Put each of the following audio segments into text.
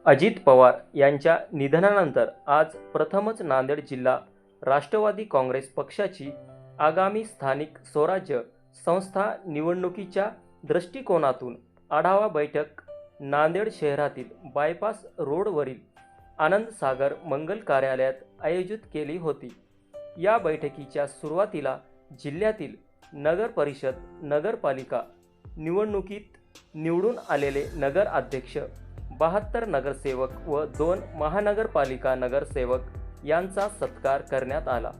अजित पवार यांच्या निधनानंतर आज प्रथमच नांदेड जिल्हा राष्ट्रवादी काँग्रेस पक्षाची आगामी स्थानिक स्वराज्य संस्था निवडणुकीच्या दृष्टिकोनातून आढावा बैठक नांदेड शहरातील बायपास रोडवरील आनंद सागर मंगल कार्यालयात आयोजित केली होती। या बैठकीच्या सुरुवातीला जिल्ह्यातील नगर परिषद नगरपालिका निवडणुकीत निवडून आलेले नगर अध्यक्ष 72 नगरसेवक व 2 महानगरपालिका नगरसेवक यांचा सत्कार करण्यात आला।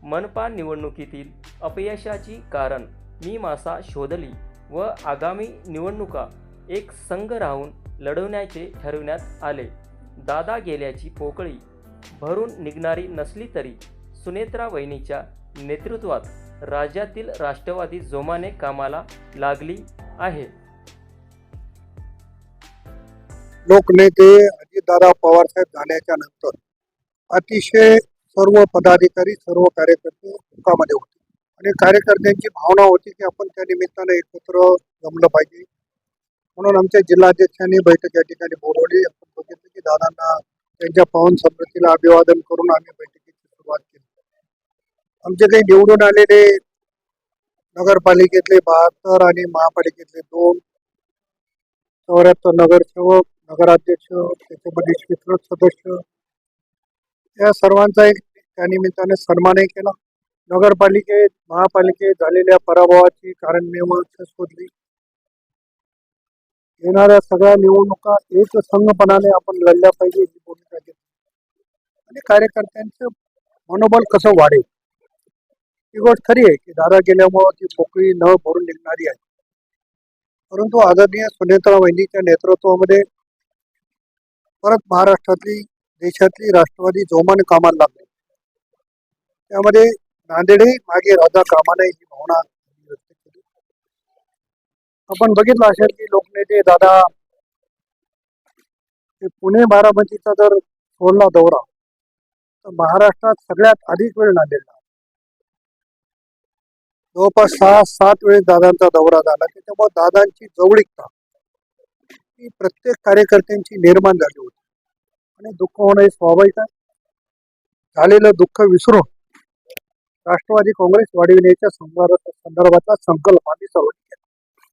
मनपा निवडणुकीतील अपयशाची कारण मीमांसा शोधली व आगामी निवडणुका एक संघ राहून लढवण्याचे ठरविण्यात आले। दादा गेल्याची पोकळी भरून निघणारी नसली तरी सुनेत्रा वहिनीच्या नेतृत्वात राज्यातील राष्ट्रवादी जोमाने कामाला लागली आहे। लोकनेते अजितदादा पवारसाहेब झाल्याच्या नंतर अतिशय सर्व पदाधिकारी सर्व कार्यकर्ते दुःखामध्ये होते आणि कार्यकर्त्यांची भावना होती की आपण त्या निमित्तानं एकत्र जमलं पाहिजे। म्हणून आमच्या जिल्हाध्यक्षांनी बैठक या ठिकाणी बोलवली। आपण बघितलं की दादांना त्यांच्या पावन स्मृतीला अभिवादन करून आम्ही बैठकीची सुरुवात केली। आमचे काही निवडून आलेले नगरपालिकेतले 72 आणि महापालिकेतले 2 74 नगरसेवक नगराध्यक्ष त्याच्यामध्ये स्वीकृत सदस्य या सर्वांचा एक त्यानिमित्ताने सन्मानही केला। नगरपालिकेत महापालिकेत झालेल्या पराभवाची कारण मीमांसा शोधली। येणाऱ्या सगळ्या निवडणुका एक संघपणाने आपण लढल्या पाहिजे ही भूमिका घेतली आणि कार्यकर्त्यांचं मनोबल कसं वाढेल ही गोष्ट खरी आहे की दादा गेल्यामुळे ती पोकळी न भरून निघणारी आहे। परंतु आदरणीय सुनेत्रा वहिनीच्या नेतृत्वामध्ये परत महाराष्ट्रातली देशातली राष्ट्रवादी जोमाने कामाला लागली। त्यामध्ये नांदेडही मागे राजा कामा नये ही भावना व्यक्त केली। आपण बघितलं असेल की लोकनेते दादा पुणे बारामतीचा जर सोडला दौरा तर महाराष्ट्रात सगळ्यात अधिक वेळ नांदेडला जवळपास 6-7 वेळेस दादांचा दौरा झाला। त्याच्यामुळे दादांची जवळीकता ही प्रत्येक कार्यकर्त्यांची निर्माण झाली होती आणि दुःख होणं हे स्वाभाविक आहे। झालेलं दुःख विसरून राष्ट्रवादी काँग्रेस वाढविण्याच्या संदर्भातला संकल्प आम्ही सर्व